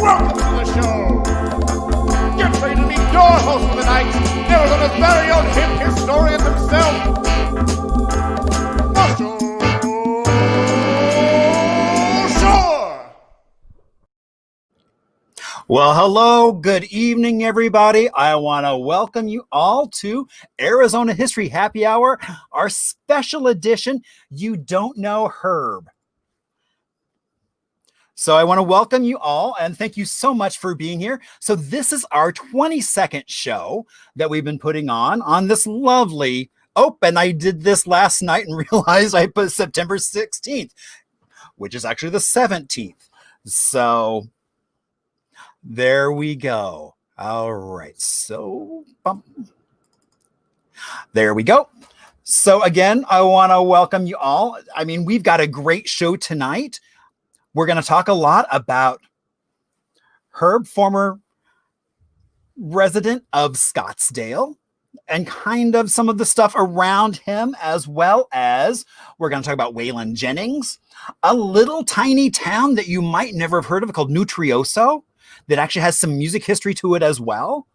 Welcome to the show. Get ready to meet your host for the night, Arizona's very own hip historian himself, Marshall Shore. Well, hello, good evening, everybody. I want to welcome you all to Arizona History Happy Hour, our special edition, You Don't Know Herb. So I want to welcome you all and thank you so much for being here. So this is our 22nd show that we've been putting on this lovely, and I did this last night and realized I put September 16th, which is actually the 17th. So there we go. All right. So there we go. So again, I want to welcome you all. I mean, we've got a great show tonight. We're going to talk a lot about Herb, former resident of Scottsdale, and kind of some of the stuff around him, as well as we're going to talk about Waylon Jennings, a little tiny town that you might never have heard of called Nutrioso, that actually has some music history to it as well,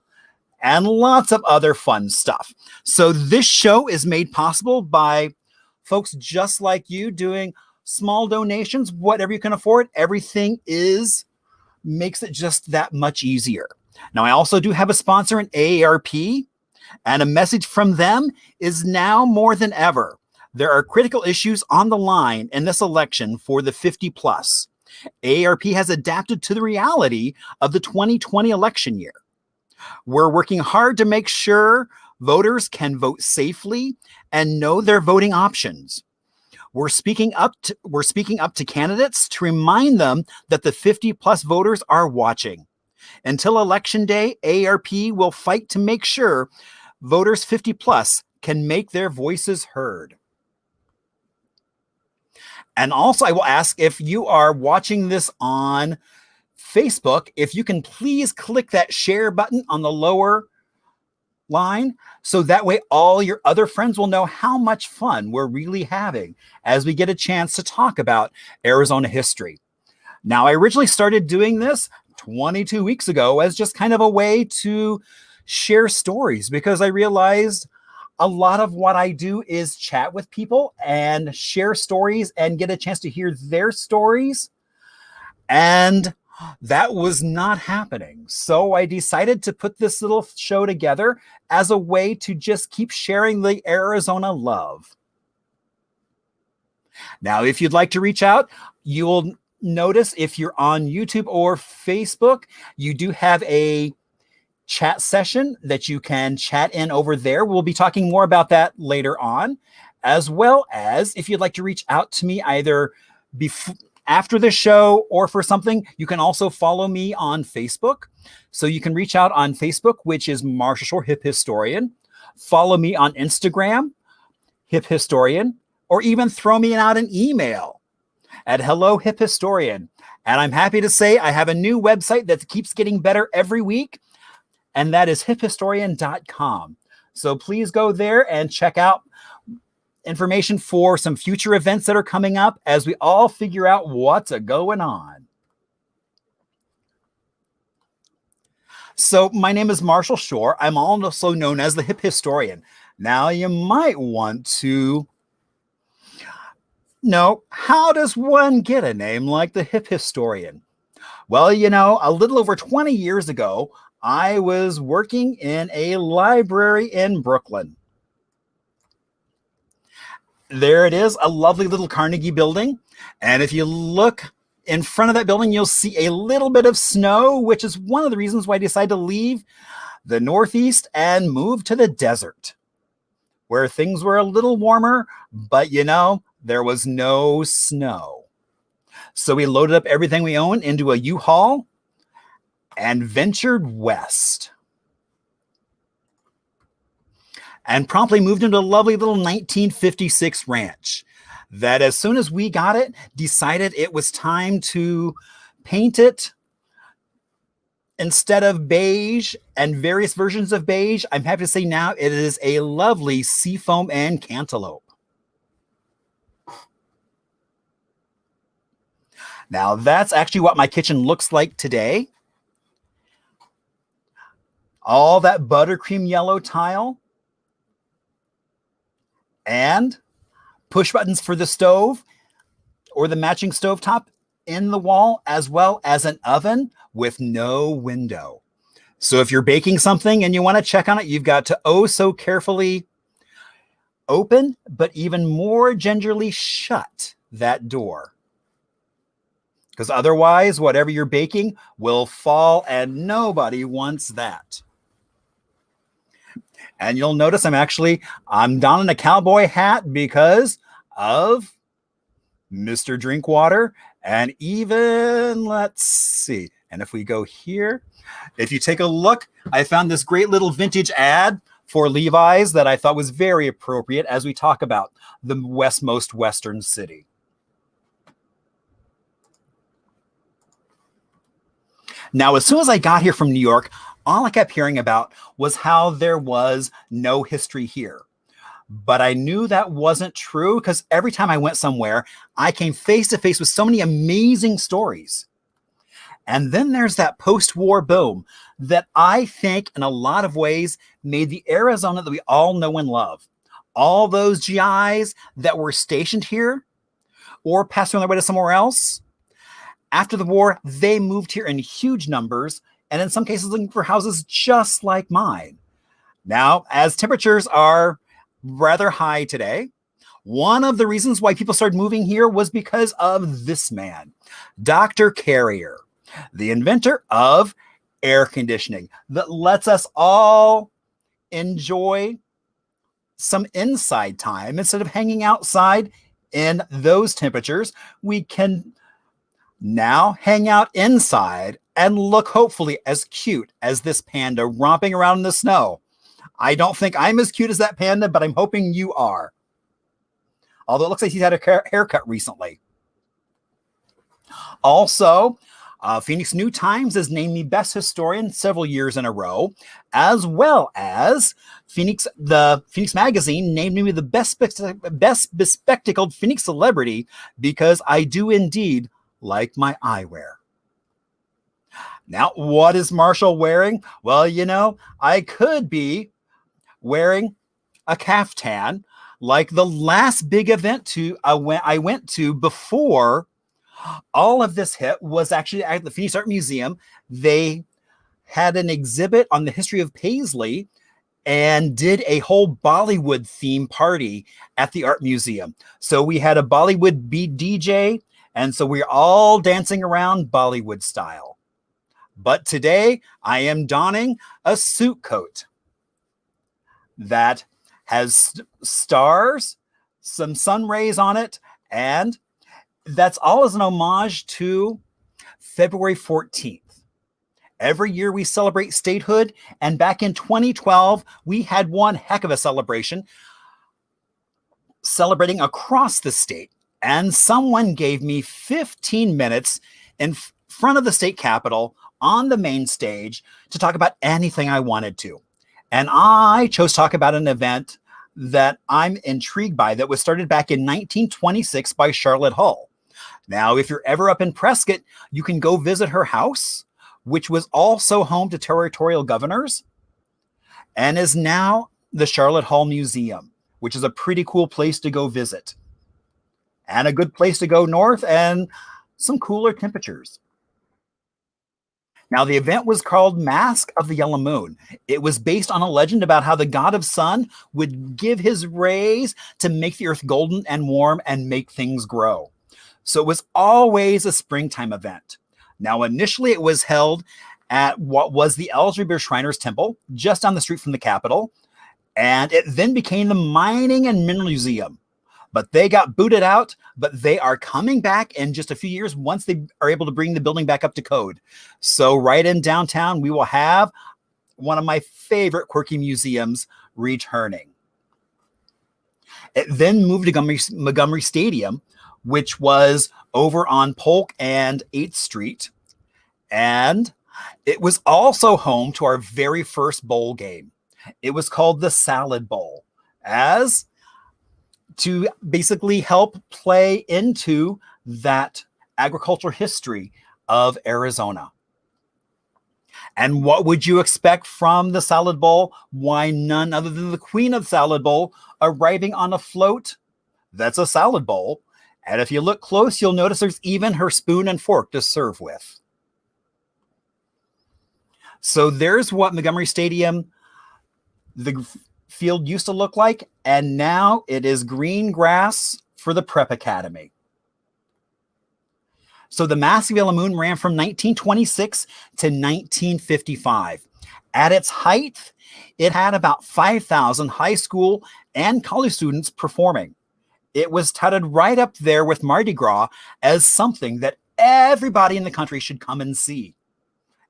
and lots of other fun stuff. So this show is made possible by folks just like you doing small donations, whatever you can afford. Everything makes it just that much easier. Now, I also do have a sponsor in AARP, and a message from them is now more than ever. There are critical issues on the line in this election for the 50 plus. AARP has adapted to the reality of the 2020 election year. We're working hard to make sure voters can vote safely and know their voting options. We're speaking up to candidates to remind them that the 50 plus voters are watching. Until Election Day, AARP will fight to make sure voters 50 plus can make their voices heard. And also, I will ask, if you are watching this on Facebook, if you can please click that share button on the lower line, so that way all your other friends will know how much fun we're really having as we get a chance to talk about Arizona history. Now, I originally started doing this 22 weeks ago as just kind of a way to share stories, because I realized a lot of what I do is chat with people and share stories and get a chance to hear their stories. And that was not happening. So I decided to put this little show together as a way to just keep sharing the Arizona love. Now, if you'd like to reach out, you will notice if you're on YouTube or Facebook, you do have a chat session that you can chat in over there. We'll be talking more about that later on, as well as if you'd like to reach out to me either after the show or for something, you can also follow me on Facebook. So you can reach out on Facebook, which is Marshall Shore Hip Historian. Follow me on Instagram, Hip Historian, or even throw me out an email at Hello Hip Historian. And I'm happy to say I have a new website that keeps getting better every week, and that is hiphistorian.com. So please go there and check out information for some future events that are coming up as we all figure out what's going on. So my name is Marshall Shore. I'm also known as the Hip Historian. Now you might want to know, how does one get a name like the Hip Historian? Well, you know, a little over 20 years ago, I was working in a library in Brooklyn. There it is, a lovely little Carnegie building. And if you look in front of that building, you'll see a little bit of snow, which is one of the reasons why I decided to leave the Northeast and move to the desert, where things were a little warmer, but you know, there was no snow. So we loaded up everything we owned into a U-Haul and ventured west. And promptly moved into a lovely little 1956 ranch that, as soon as we got it, decided it was time to paint it instead of beige and various versions of beige, I'm happy to say now it is a lovely seafoam and cantaloupe. Now that's actually what my kitchen looks like today. All that buttercream yellow tile and push buttons for the stove or the matching stovetop in the wall, as well as an oven with no window. So if you're baking something and you want to check on it, you've got to oh so carefully open, but even more gingerly shut that door. Because otherwise, whatever you're baking will fall, and nobody wants that. And you'll notice I'm donning a cowboy hat because of Mr. Drinkwater. And even, let's see, and if we go here, if you take a look, I found this great little vintage ad for Levi's that I thought was very appropriate as we talk about the most western city. Now, as soon as I got here from New York, all I kept hearing about was how there was no history here. But I knew that wasn't true because every time I went somewhere, I came face to face with so many amazing stories. And then there's that post-war boom that I think in a lot of ways made the Arizona that we all know and love. All those GIs that were stationed here or passed on their way to somewhere else, after the war, they moved here in huge numbers, and in some cases looking for houses just like mine. Now, as temperatures are rather high today, one of the reasons why people started moving here was because of this man, Dr. Carrier, the inventor of air conditioning that lets us all enjoy some inside time. Instead of hanging outside in those temperatures, we can now hang out inside and look hopefully as cute as this panda romping around in the snow. I don't think I'm as cute as that panda, but I'm hoping you are. Although it looks like he's had a haircut recently. Also, Phoenix New Times has named me best historian several years in a row, as well as the Phoenix Magazine named me the best bespectacled Phoenix celebrity because I do indeed like my eyewear. Now, what is Marshall wearing? Well, I could be wearing a caftan like the last big event I went to before all of this hit was actually at the Phoenix Art Museum. They had an exhibit on the history of Paisley and did a whole Bollywood theme party at the Art Museum. So we had a Bollywood beat DJ, and so we're all dancing around Bollywood style. But today I am donning a suit coat that has stars, some sun rays on it, and that's all as an homage to February 14th. Every year we celebrate statehood, and back in 2012, we had one heck of a celebration celebrating across the state. And someone gave me 15 minutes in front of the state capitol on the main stage to talk about anything I wanted to. And I chose to talk about an event that I'm intrigued by that was started back in 1926 by Charlotte Hull. Now, if you're ever up in Prescott, you can go visit her house, which was also home to territorial governors and is now the Charlotte Hull Museum, which is a pretty cool place to go visit and a good place to go north and some cooler temperatures. Now, the event was called Mask of the Yellow Moon. It was based on a legend about how the god of sun would give his rays to make the earth golden and warm and make things grow. So it was always a springtime event. Now, initially it was held at what was the Ellsbury Shriners Temple, just down the street from the Capitol. And it then became the Mining and Mineral Museum. But they got booted out, but they are coming back in just a few years once they are able to bring the building back up to code. So right in downtown, we will have one of my favorite quirky museums returning. It then moved to Montgomery Stadium, which was over on Polk and 8th Street. And It was also home to our very first bowl game. It was called the Salad Bowl, as to basically help play into that agricultural history of Arizona. And what would you expect from the Salad Bowl? Why, none other than the queen of Salad Bowl arriving on a float. That's a salad bowl. And if you look close, you'll notice there's even her spoon and fork to serve with. So there's what Montgomery Stadium, the field, used to look like. And now it is green grass for the Prep Academy. So the Mask of Yellow Moon ran from 1926 to 1955. At its height, it had about 5,000 high school and college students performing. It was touted right up there with Mardi Gras as something that everybody in the country should come and see.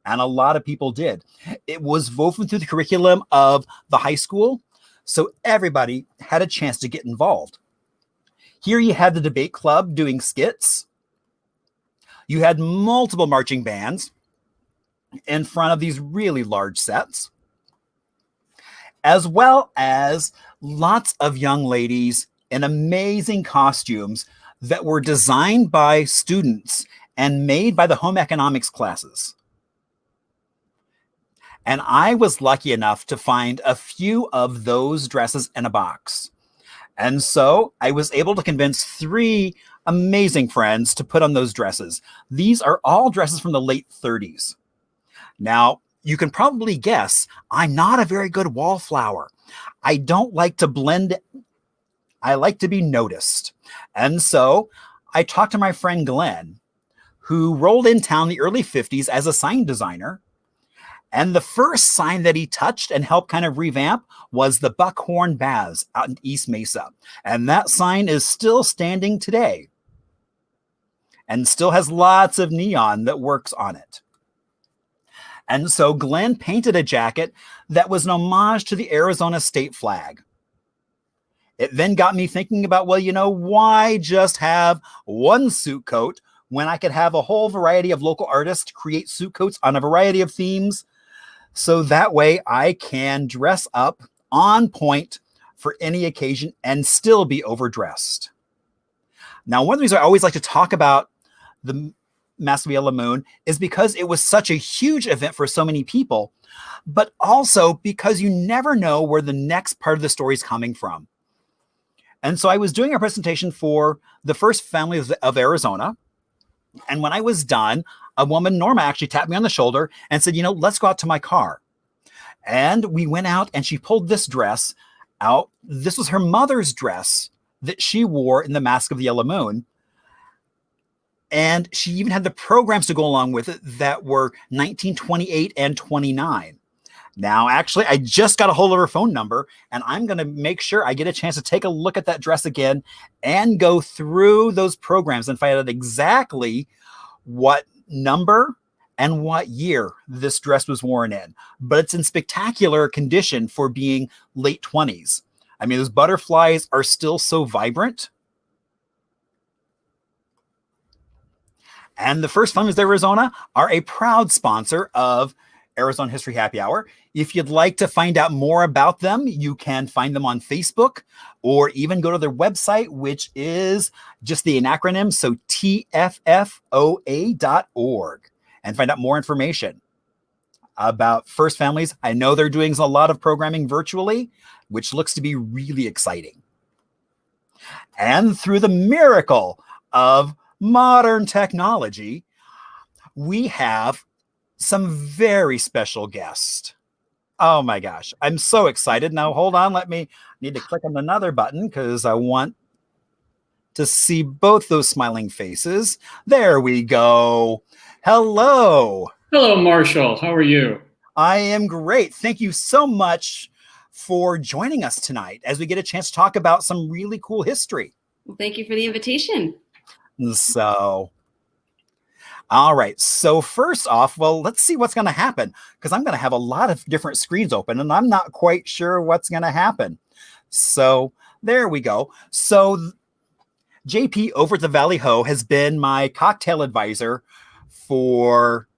And a lot of people did. It was woven through the curriculum of the high school, so everybody had a chance to get involved. Here you had the debate club doing skits. You had multiple marching bands in front of these really large sets, as well as lots of young ladies in amazing costumes that were designed by students and made by the home economics classes. And I was lucky enough to find a few of those dresses in a box. And so I was able to convince 3 amazing friends to put on those dresses. These are all dresses from the late 30s. Now, you can probably guess I'm not a very good wallflower. I don't like to blend. I like to be noticed. And so I talked to my friend Glenn, who rolled in town in the early 50s as a sign designer. And the first sign that he touched and helped kind of revamp was the Buckhorn Baths out in East Mesa. And that sign is still standing today and still has lots of neon that works on it. And so Glenn painted a jacket that was an homage to the Arizona state flag. It then got me thinking about, well, why just have one suit coat when I could have a whole variety of local artists create suit coats on a variety of themes? So that way I can dress up on point for any occasion and still be overdressed. Now, one of the reasons I always like to talk about the Mask of Yellow Moon is because it was such a huge event for so many people, but also because you never know where the next part of the story is coming from. And so I was doing a presentation for the first family of Arizona. And when I was done, a woman, Norma, actually tapped me on the shoulder and said, let's go out to my car. And we went out and she pulled this dress out. This was her mother's dress that she wore in the Mask of the Yellow Moon. And she even had the programs to go along with it that were 1928 and 29. Now, actually, I just got a hold of her phone number, and I'm going to make sure I get a chance to take a look at that dress again and go through those programs and find out exactly what number and what year this dress was worn in. But it's in spectacular condition for being late 20s. I mean, those butterflies are still so vibrant. And the First Families of Arizona are a proud sponsor of Arizona History Happy Hour. If you'd like to find out more about them, you can find them on Facebook or even go to their website, which is just the acronym, so tffoa.org, and find out more information about First Families. I know they're doing a lot of programming virtually, which looks to be really exciting. And through the miracle of modern technology, we have some very special guests. Oh my gosh, I'm so excited. Now, hold on. I need to click on another button because I want to see both those smiling faces. There we go. Hello. Hello, Marshall. How are you? I am great. Thank you so much for joining us tonight as we get a chance to talk about some really cool history. Well, thank you for the invitation. So, all right. So first off, well, let's see what's going to happen because I'm going to have a lot of different screens open and I'm not quite sure what's going to happen. So there we go. So JP over at the Valley Ho has been my cocktail advisor for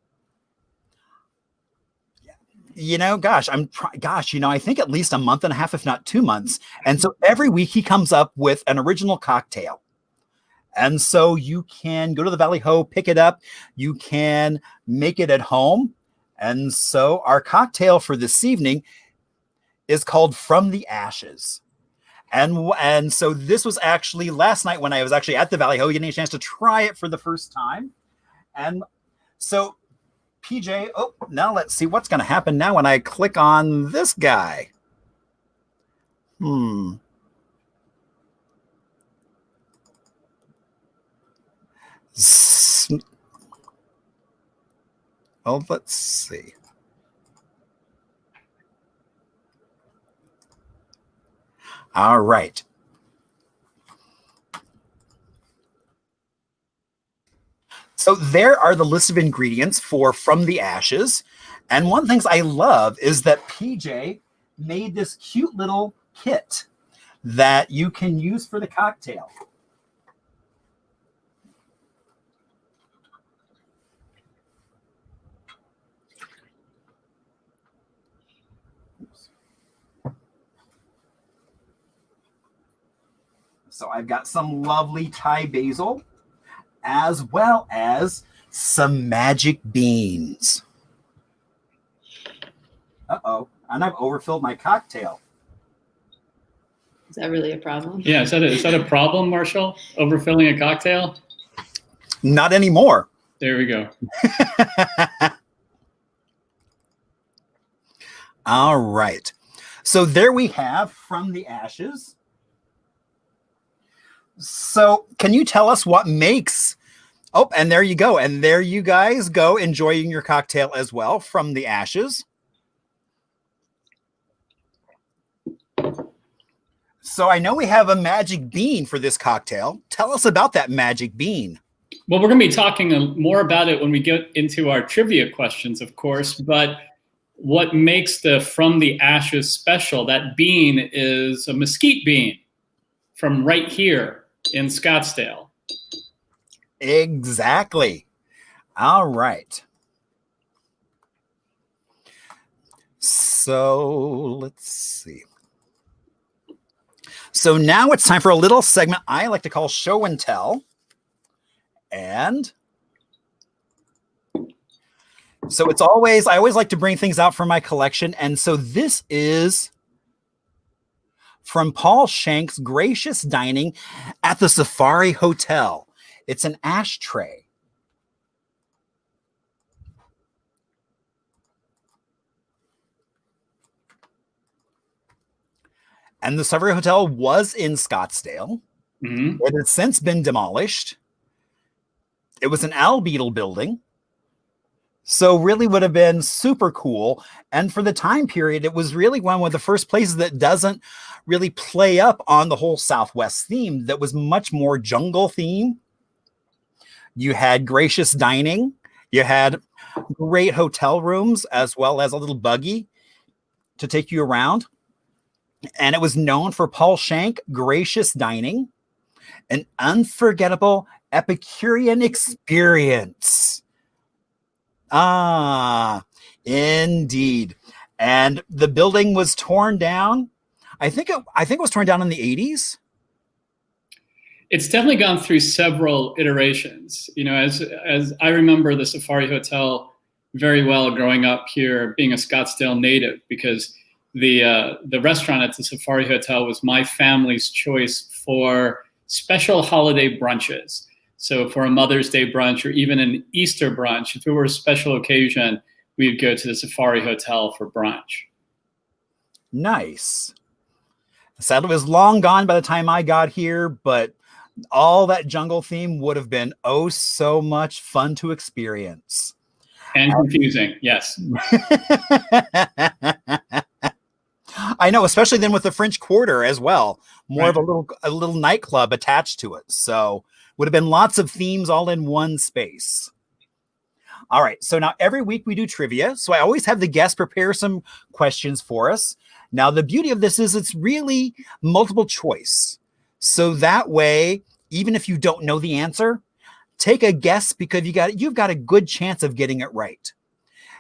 I think at least a month and a half, if not 2 months. And so every week he comes up with an original cocktail. And so you can go to the Valley Ho, pick it up. You can make it at home. And so our cocktail for this evening is called From the Ashes. And so this was actually last night when I was actually at the Valley Ho, getting a chance to try it for the first time. And so PJ, now let's see what's going to happen now when I click on this guy. Well, let's see. All right. So there are the list of ingredients for From the Ashes. And one of the things I love is that PJ made this cute little kit that you can use for the cocktail. So I've got some lovely Thai basil, as well as some magic beans. And I've overfilled my cocktail. Is that really a problem? Yeah, is that a problem, Marshall? Overfilling a cocktail? Not anymore. There we go. All right. So there we have From the Ashes. So can you tell us what makes... Oh, and there you go. And there you guys go, enjoying your cocktail as well, From the Ashes. So I know we have a magic bean for this cocktail. Tell us about that magic bean. Well, we're going to be talking more about it when we get into our trivia questions, of course. But what makes the From the Ashes special, that bean is a mesquite bean from right here in Scottsdale. Exactly. All right. So let's see. So now it's time for a little segment I like to call Show and Tell. And so I always like to bring things out from my collection. And so this is from Paul Shank's Gracious Dining at the Safari Hotel. It's an ashtray. And the Safari Hotel was in Scottsdale. Mm-hmm. It has since been demolished. It was an albeetle building. So really would have been super cool. And for the time period, it was really one of the first places that doesn't really play up on the whole Southwest theme, that was much more jungle theme. You had gracious dining. You had great hotel rooms, as well as a little buggy to take you around. And it was known for Paul Shank Gracious Dining, an unforgettable Epicurean experience. Ah, indeed. And the building was torn down. I think it was torn down in the 80s. It's definitely gone through several iterations. You know, as I remember the Safari Hotel very well growing up here, being a Scottsdale native, because the restaurant at the Safari Hotel was my family's choice for special holiday brunches. So for a Mother's Day brunch or even an Easter brunch, if it were a special occasion, we'd go to the Safari Hotel for brunch. Nice. Sadly, it was long gone by the time I got here, but all that jungle theme would have been oh so much fun to experience. And confusing, yes. I know, especially then with the French Quarter as well. More of a little nightclub attached to it. So would have been lots of themes all in one space. All right. So now every week we do trivia. So I always have the guests prepare some questions for us. Now, the beauty of this is it's really multiple choice. So that way, even if you don't know the answer, take a guess, because you've got a good chance of getting it right.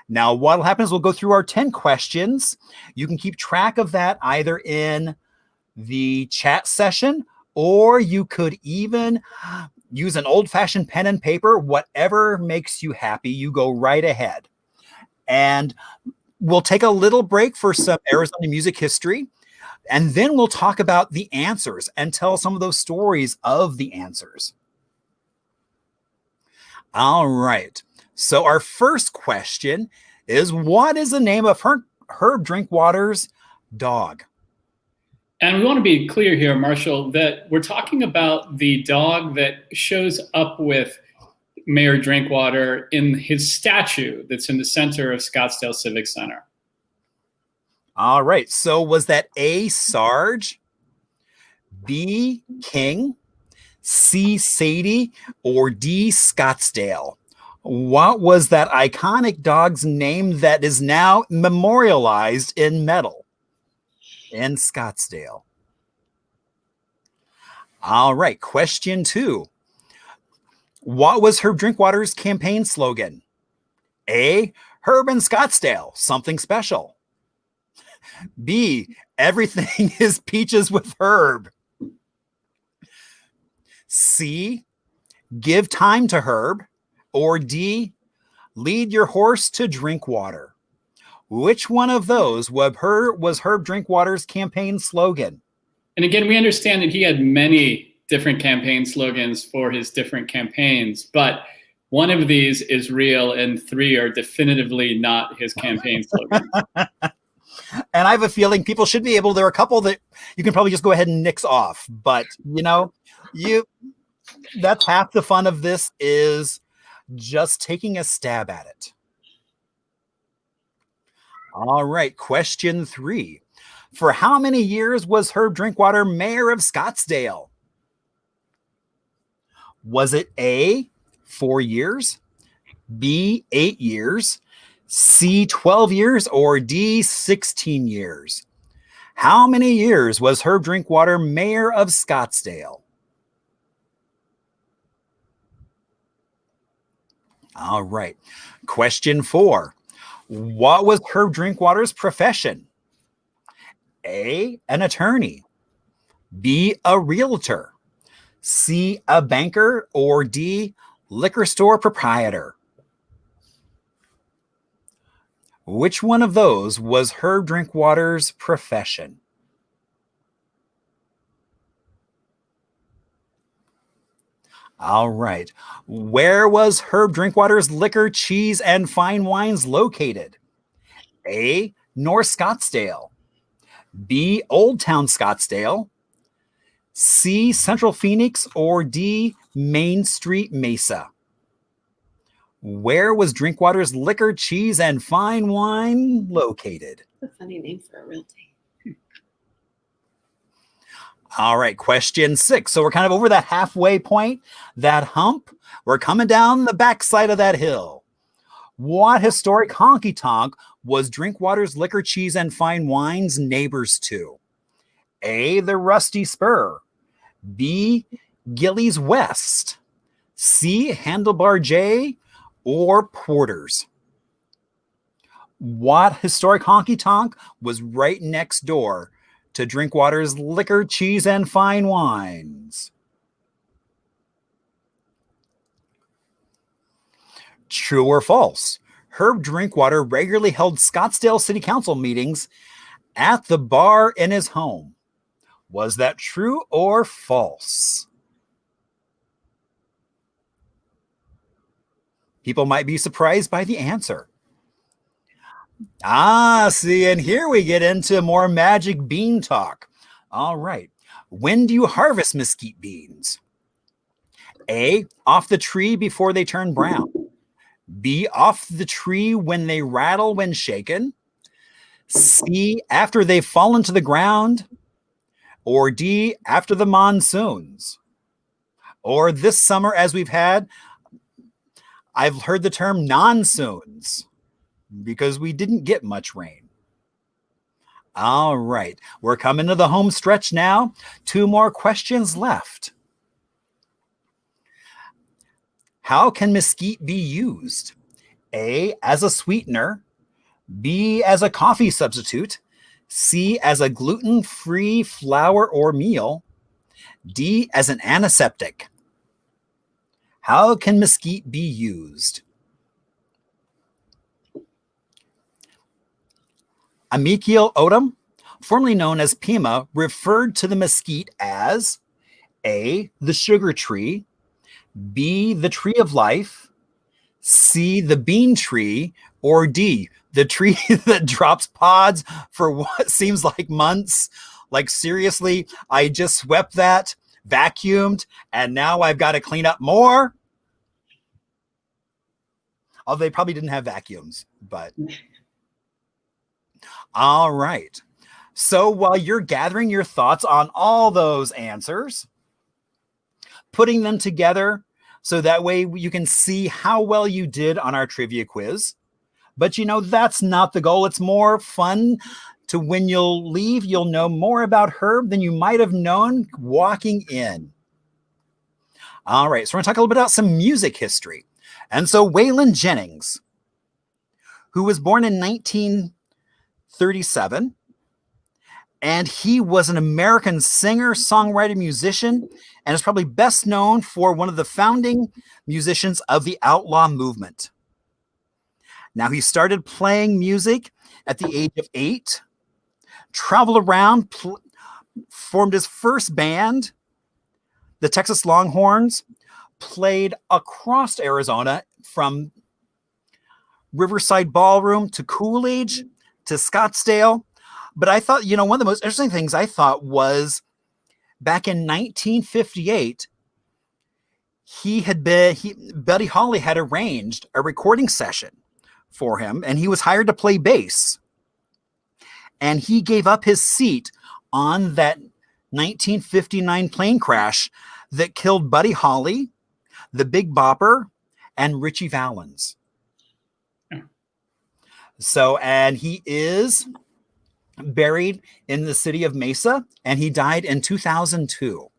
Now, what'll happen is we'll go through our 10 questions. You can keep track of that either in the chat session, or you could even use an old-fashioned pen and paper. Whatever makes you happy, you go right ahead. And we'll take a little break for some Arizona music history, and then we'll talk about the answers and tell some of those stories of the answers. All right. So our first question is, what is the name of Herb Drinkwater's dog? And we want to be clear here, Marshall, that we're talking about the dog that shows up with Mayor Drinkwater in his statue that's in the center of Scottsdale Civic Center. All right. So was that A, Sarge, B, King, C, Sadie, or D, Scottsdale? What was that iconic dog's name that is now memorialized in metal in Scottsdale? All right. Question 2. What was Herb Drinkwater's campaign slogan? A, Herb and Scottsdale, something special. B, everything is peaches with Herb. C, give time to Herb. Or D, lead your horse to Drinkwater. Which one of those was Herb Drinkwater's campaign slogan? And again, we understand that he had many different campaign slogans for his different campaigns, but one of these is real and 3 are definitively not his campaign slogan. And I have a feeling people should be able, there are a couple that you can probably just go ahead and nix off, but that's half the fun of this, is just taking a stab at it. All right, question 3. For how many years was Herb Drinkwater mayor of Scottsdale? Was it A, 4 years, B, 8 years, C, 12 years, or D, 16 years? How many years was Herb Drinkwater mayor of Scottsdale? All right. Question 4. What was Herb Drinkwater's profession? A, an attorney. B, a realtor. C, a banker. Or D, liquor store proprietor. Which one of those was Herb Drinkwater's profession? All right. Where was Herb Drinkwater's liquor, cheese, and fine wines located? A, North Scottsdale. B, Old Town Scottsdale. C, Central Phoenix. Or D, Main Street Mesa. Where was Drinkwater's liquor, cheese, and fine wine located? That's a funny name for a realty. All right, question 6. So we're kind of over that halfway point, that hump. We're coming down the backside of that hill. What historic honky tonk was Drinkwater's liquor, cheese, and fine wines neighbors to? A, the Rusty Spur. B, Gillies West. C, Handlebar J. Or Porter's? What historic honky tonk was right next door to Drinkwater's liquor, cheese, and fine wines? True or false? Herb Drinkwater regularly held Scottsdale City Council meetings at the bar in his home. Was that true or false? People might be surprised by the answer. See, and here we get into more magic bean talk. All right. When do you harvest mesquite beans? A, off the tree before they turn brown. B, off the tree when they rattle when shaken. C, after they've fallen to the ground. Or D, after the monsoons. Or this summer, as we've had, I've heard the term non-soons, because we didn't get much rain. All right, we're coming to the home stretch now. 2 more questions left. How can mesquite be used? A, as a sweetener, B, as a coffee substitute, C, as a gluten-free flour or meal, D, as an antiseptic. How can mesquite be used? Amical Odom, formerly known as Pima, referred to the mesquite as A, the sugar tree, B, the tree of life, C, the bean tree, or D, the tree that drops pods for what seems like months. Like, seriously, I just swept that, vacuumed, and now I've got to clean up more. Oh, they probably didn't have vacuums, but all right. So while you're gathering your thoughts on all those answers, putting them together so that way you can see how well you did on our trivia quiz. But that's not the goal. It's more fun to when you'll leave, you'll know more about Herb than you might have known walking in. All right, so we're going to talk a little bit about some music history. And so Waylon Jennings, who was born in 1937, and he was an American singer, songwriter, musician, and is probably best known for one of the founding musicians of the outlaw movement. Now, he started playing music at the age of 8, traveled around, formed his first band, the Texas Longhorns, played across Arizona from Riverside Ballroom to Coolidge to Scottsdale. But I thought, one of the most interesting things I thought was back in 1958, Buddy Holly had arranged a recording session for him, and he was hired to play bass. And he gave up his seat on that 1959 plane crash that killed Buddy Holly, the Big Bopper, and Richie Valens. Yeah. So, and he is buried in the city of Mesa, and he died in 2002.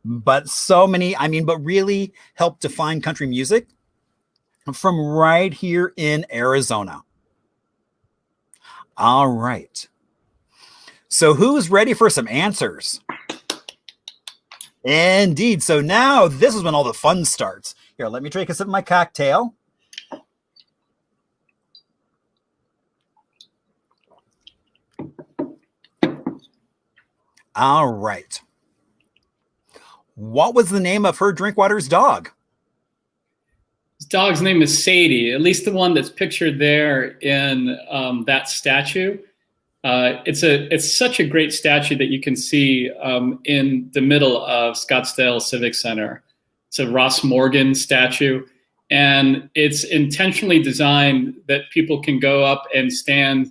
But but really helped define country music from right here in Arizona. All right. So who's ready for some answers? Indeed. So now this is when all the fun starts. Here, let me take a sip of my cocktail. All right. What was the name of Herb Drinkwater's dog? His dog's name is Sadie, at least the one that's pictured there in that statue. It's such a great statue that you can see in the middle of Scottsdale Civic Center. It's a Ross Morgan statue, and it's intentionally designed that people can go up and stand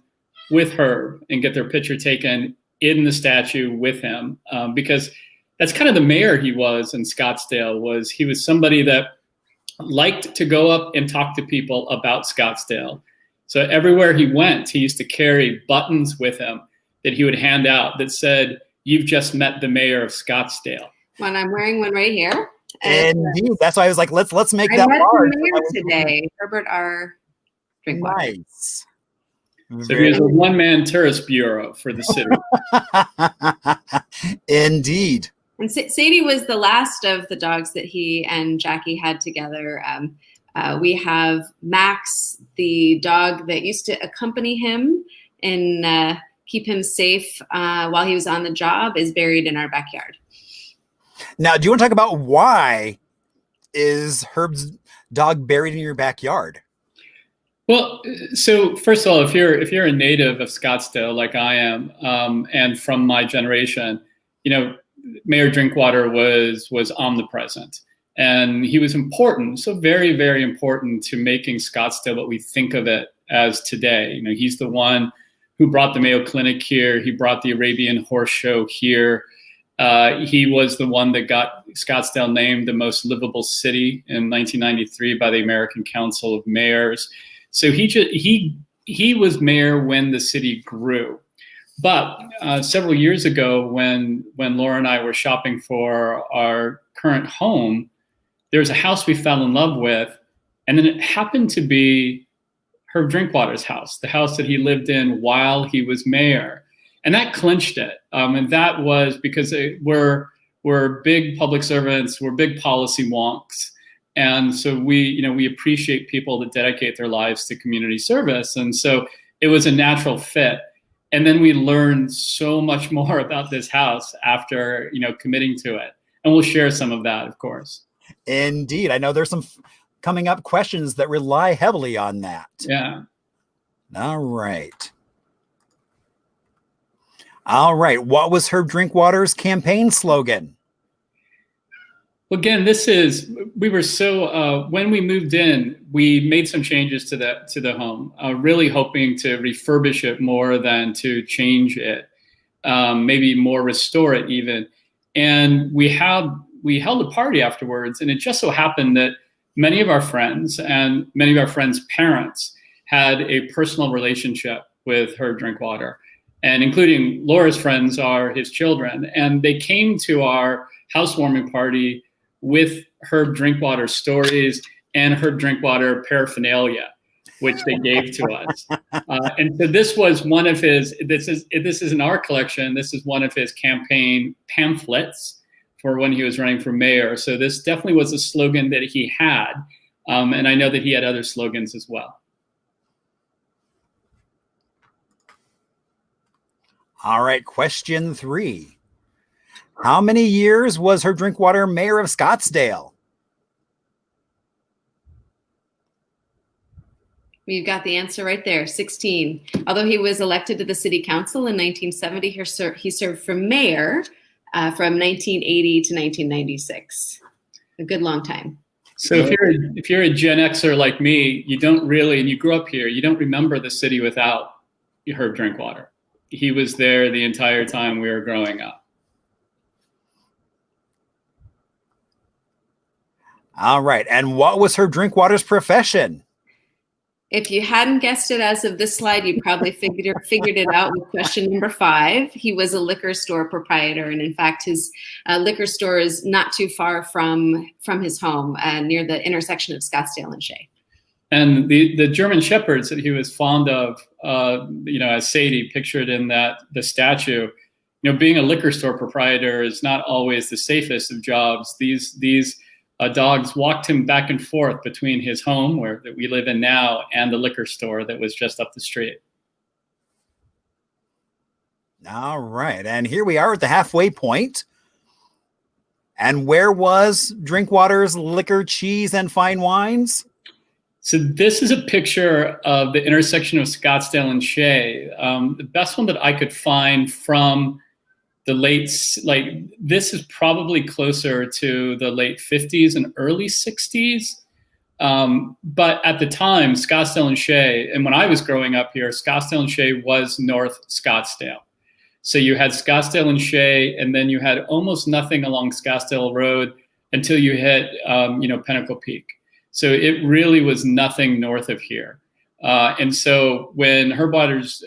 with Herb and get their picture taken in the statue with him, because that's kind of the mayor he was in Scottsdale. He was somebody that liked to go up and talk to people about Scottsdale. So everywhere he went, he used to carry buttons with him that he would hand out that said, "You've just met the mayor of Scottsdale." When I'm wearing one right here. Indeed. That's why I was like, let's make I that met large. the mayor today, Herbert R. Drinkwater. Nice. So he was a one-man tourist bureau for the city. Indeed. And Sadie was the last of the dogs that he and Jackie had together. We have Max, the dog that used to accompany him and keep him safe while he was on the job, is buried in our backyard. Now, do you want to talk about why is Herb's dog buried in your backyard? Well, so first of all, if you're a native of Scottsdale like I am, and from my generation, Mayor Drinkwater was omnipresent, and he was important, so very, very important to making Scottsdale what we think of it as today. He's the one who brought the Mayo Clinic here. He brought the Arabian Horse Show here. He was the one that got Scottsdale named the most livable city in 1993 by the American Council of Mayors. So he was mayor when the city grew. But several years ago, when Laura and I were shopping for our current home, there was a house we fell in love with And then it happened to be Herb Drinkwater's house, the house that he lived in while he was mayor. And that clinched it. And that was because we're big public servants, we're big policy wonks. And so we appreciate people that dedicate their lives to community service. And so it was a natural fit. And then we learned so much more about this house after, committing to it. And we'll share some of that, of course. Indeed. I know there's some coming up questions that rely heavily on that. Yeah. All right. What was Herb Drinkwater's campaign slogan? Again, we were so, when we moved in, we made some changes to the home, really hoping to refurbish it more than to change it, maybe more restore it even. And we held a party afterwards, and it just so happened that many of our friends and many of our friends' parents had a personal relationship with Herb Drinkwater, and including Laura's friends are his children. And they came to our housewarming party with Herb Drinkwater stories and Herb Drinkwater paraphernalia, which they gave to us. And so this was one of his, this is in our collection, this is one of his campaign pamphlets for when he was running for mayor. So this definitely was a slogan that he had. And I know that he had other slogans as well. All right, question 3. How many years was Herb Drinkwater mayor of Scottsdale? You've got the answer right there, 16. Although he was elected to the city council in 1970, he served for mayor from 1980 to 1996. A good long time. So if you're a Gen Xer like me, you don't really, and you grew up here, you don't remember the city without Herb Drinkwater. He was there the entire time we were growing up. All right. And what was Herb Drinkwater's profession? If you hadn't guessed it as of this slide, you probably figured it out with question number 5. He was a liquor store proprietor. And in fact, his liquor store is not too far from his home, near the intersection of Scottsdale and Shea. And the German Shepherds that he was fond of, as Sadie pictured in the statue, being a liquor store proprietor is not always the safest of jobs. These dogs walked him back and forth between his home, that we live in now, and the liquor store that was just up the street. All right. And here we are at the halfway point. And where was Drinkwater's liquor, cheese, and fine wines? So this is a picture of the intersection of Scottsdale and Shea. The best one that I could find from the this is probably closer to the late 50s and early 60s. But at the time, Scottsdale and Shea, and when I was growing up here, Scottsdale and Shea was North Scottsdale. So you had Scottsdale and Shea, and then you had almost nothing along Scottsdale Road until you hit, Pinnacle Peak. So it really was nothing north of here. And so when Drinkwater's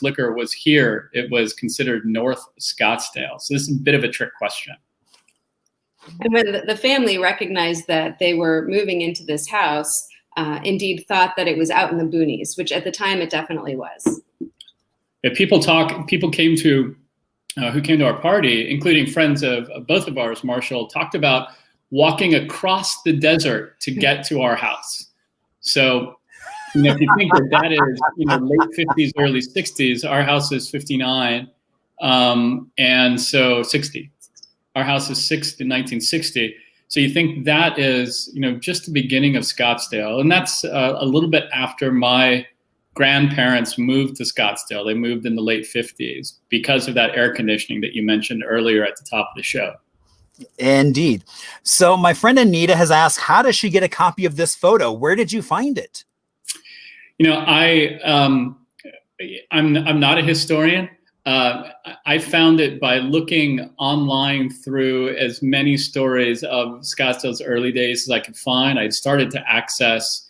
Liquor was here, it was considered North Scottsdale. So this is a bit of a trick question. And when the family recognized that they were moving into this house, indeed thought that it was out in the boonies, which at the time it definitely was. Yeah, people came to, who came to our party, including friends of both of ours, Marshall, talked about walking across the desert to get to our house. So, if you think that is, late 50s, early 60s, our house is 59, and so 60. Our house is 1960. So you think that is, just the beginning of Scottsdale. And that's a little bit after my grandparents moved to Scottsdale. They moved in the late 50s because of that air conditioning that you mentioned earlier at the top of the show. Indeed. So my friend Anita has asked, how does she get a copy of this photo? Where did you find it? I'm not a historian. I found it by looking online through as many stories of Scottsdale's early days as I could find. I started to access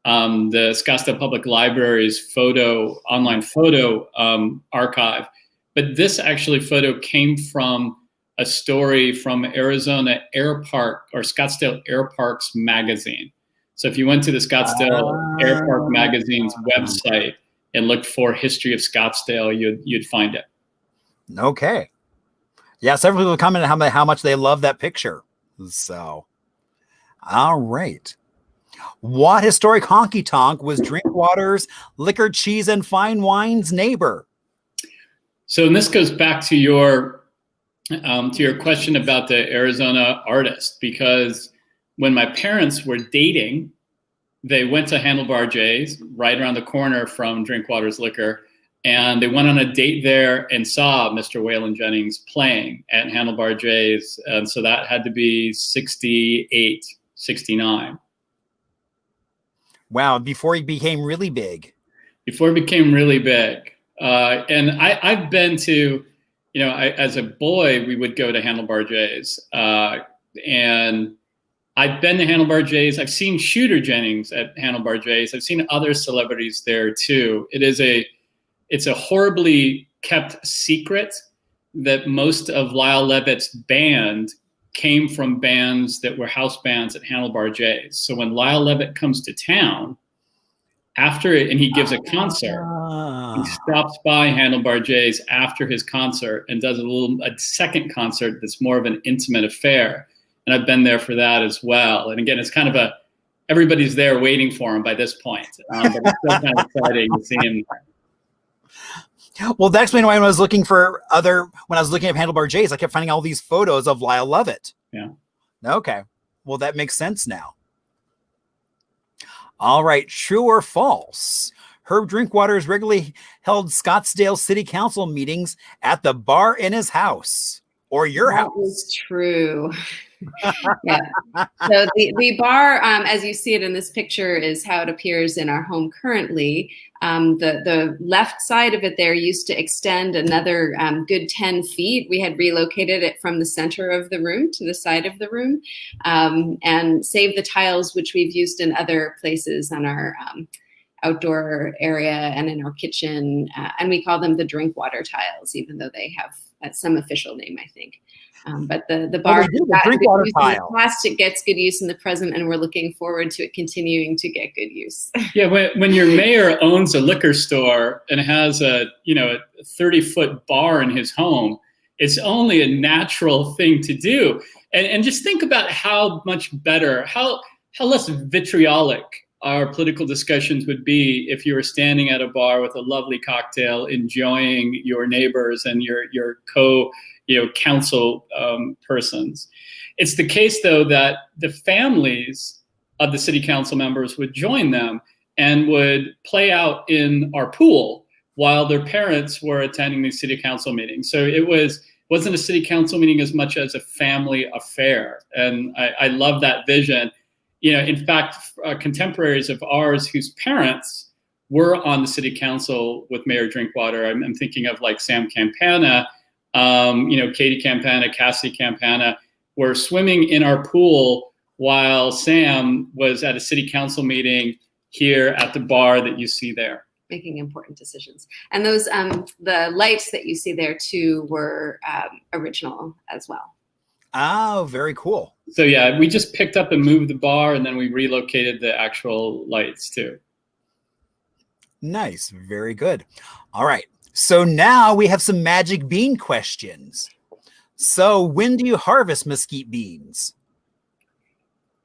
the Scottsdale Public Library's online photo archive. But this photo came from a story from Arizona Air Park or Scottsdale Air Parks magazine. So if you went to the Scottsdale Air Park magazine's website and looked for history of Scottsdale, you'd find it. Okay. Yeah, several people commented how much they love that picture. So, all right. What historic honky tonk was Drinkwaters Liquor, Cheese, and Fine Wines neighbor? So, and this goes back to your question about the Arizona artist, because when my parents were dating, they went to Handlebar J's right around the corner from Drinkwaters Liquor, and they went on a date there and saw Mr. Waylon Jennings playing at Handlebar J's. And so that had to be 68, 69. Wow, before he became really big. Before he became really big. And I've been to, as a boy, we would go to Handlebar J's. And I've been to Handlebar J's. I've seen Shooter Jennings at Handlebar J's. I've seen other celebrities there too. It's a horribly kept secret that most of Lyle Levitt's band came from bands that were house bands at Handlebar J's. So when Lyle Levitt comes to town after it and he gives a concert, he stops by Handlebar J's after his concert and does a second concert that's more of an intimate affair. And I've been there for that as well. And again, it's kind of everybody's there waiting for him by this point. But it's still kind of exciting to see him. Well, that's when I was looking for when I was looking at Handlebar J's, I kept finding all these photos of Lyle Lovett. Yeah. Okay. Well, that makes sense now. All right. True or false? Herb Drinkwater regularly held Scottsdale City Council meetings at the bar in his house or your house. That is true. Yeah. So the bar, as you see it in this picture, is how it appears in our home currently. The left side of it there used to extend another good 10 feet. We had relocated it from the center of the room to the side of the room, and saved the tiles, which we've used in other places on our outdoor area and in our kitchen. And we call them the Drinkwater tiles, even though they have some official name, I think. But the bar, the Drinkwater tile. Plastic gets good use in the present, and we're looking forward to it continuing to get good use. Yeah, when your mayor owns a liquor store and has a 30-foot bar in his home, it's only a natural thing to do. And just think about how much better, how less vitriolic our political discussions would be if you were standing at a bar with a lovely cocktail, enjoying your neighbors and your council persons. It's the case, though, that the families of the city council members would join them and would play out in our pool while their parents were attending these city council meetings. So it wasn't a city council meeting as much as a family affair. And I love that vision. In fact, contemporaries of ours whose parents were on the city council with Mayor Drinkwater, I'm thinking of like Sam Campana, Katie Campana, Cassie Campana, were swimming in our pool while Sam was at a city council meeting here at the bar that you see there. Making important decisions. And those, the lights that you see there too were original as well. Oh, very cool. So yeah, we just picked up and moved the bar, and then we relocated the actual lights too. Nice. Very good. All right. So now we have some magic bean questions. So when do you harvest mesquite beans?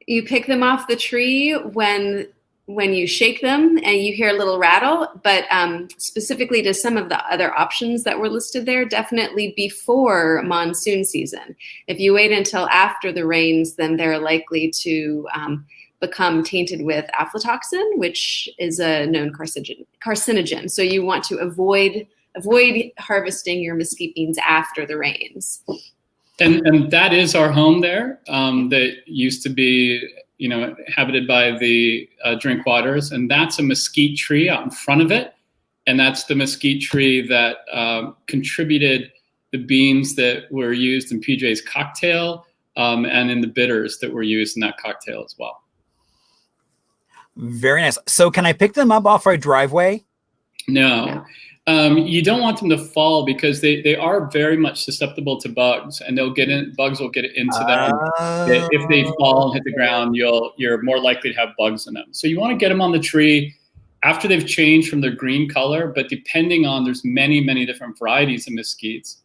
You pick them off the tree when you shake them and you hear a little rattle, but specifically to some of the other options that were listed there, definitely before monsoon season. If you wait until after the rains, then they're likely to become tainted with aflatoxin, which is a known carcinogen. So you want to avoid harvesting your mesquite beans after the rains. And that is our home there. That used to be, inhabited by the Drinkwaters, and that's a mesquite tree out in front of it. And that's the mesquite tree that contributed the beans that were used in PJ's cocktail and in the bitters that were used in that cocktail as well. Very nice. So can I pick them up off our driveway? No. You don't want them to fall because they are very much susceptible to bugs, and bugs will get into them. If they fall and hit the ground, you're more likely to have bugs in them. So you want to get them on the tree after they've changed from their green color, but depending on, there's many, many different varieties of mesquites.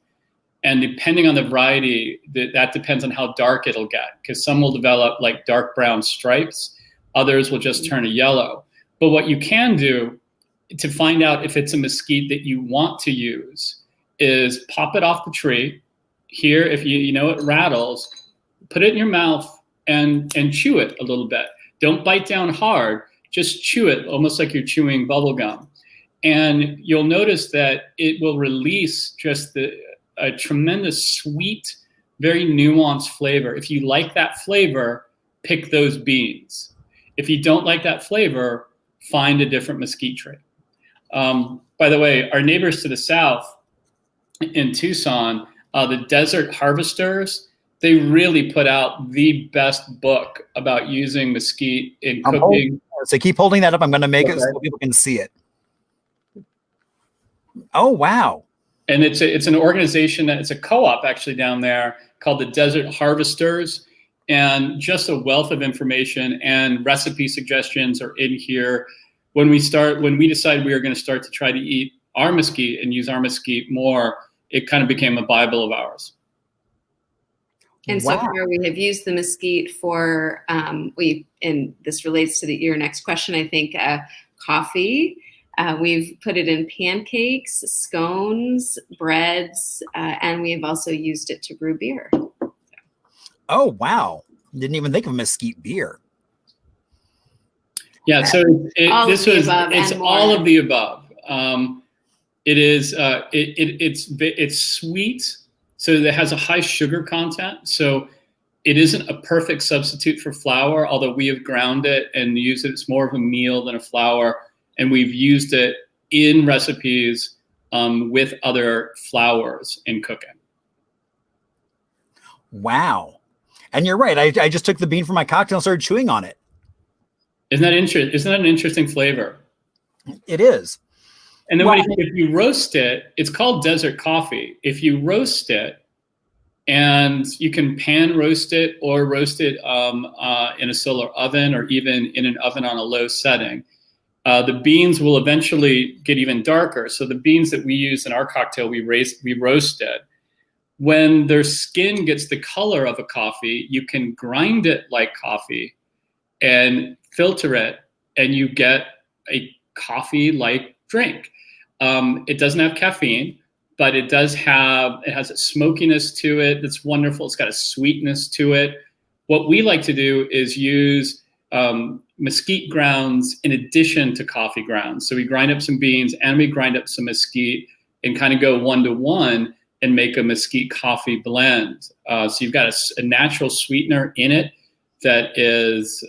And depending on the variety, that depends on how dark it'll get, because some will develop like dark brown stripes, others will just turn a yellow. But what you can do to find out if it's a mesquite that you want to use is pop it off the tree. Here, if you know it rattles, put it in your mouth and chew it a little bit. Don't bite down hard, just chew it almost like you're chewing bubble gum. And you'll notice that it will release just a tremendous sweet, very nuanced flavor. If you like that flavor, pick those beans. If you don't like that flavor, find a different mesquite tree. By the way, our neighbors to the south in Tucson, the Desert Harvesters, they really put out the best book about using mesquite in cooking. So keep holding that up. I'm going to make it so people can see it. Oh, wow. And it's an organization it's a co-op actually down there called the Desert Harvesters, and just a wealth of information and recipe suggestions are in here. When we decided we were going to start to try to eat our mesquite and use our mesquite more, it kind of became a Bible of ours. And so far we have used the mesquite for, and this relates to your next question, I think, coffee. We've put it in pancakes, scones, breads, and we have also used it to brew beer. Oh, wow. Didn't even think of mesquite beer. Yeah, so it's all of the above. It's sweet, so it has a high sugar content. So it isn't a perfect substitute for flour, although we have ground it and used it. It's more of a meal than a flour. And we've used it in recipes with other flours in cooking. Wow. And you're right. I just took the bean from my cocktail and started chewing on it. Isn't that an interesting flavor? It is. And then if you roast it, it's called desert coffee. If you roast it, and you can pan roast it or roast it in a solar oven or even in an oven on a low setting, the beans will eventually get even darker. So the beans that we use in our cocktail, we roast it. When their skin gets the color of a coffee, you can grind it like coffee and filter it, and you get a coffee-like drink. It doesn't have caffeine, but it has a smokiness to it that's wonderful. It's got a sweetness to it. What we like to do is use mesquite grounds in addition to coffee grounds. So we grind up some beans and we grind up some mesquite and kind of go 1-to-1 and make a mesquite coffee blend. So you've got a natural sweetener in it that is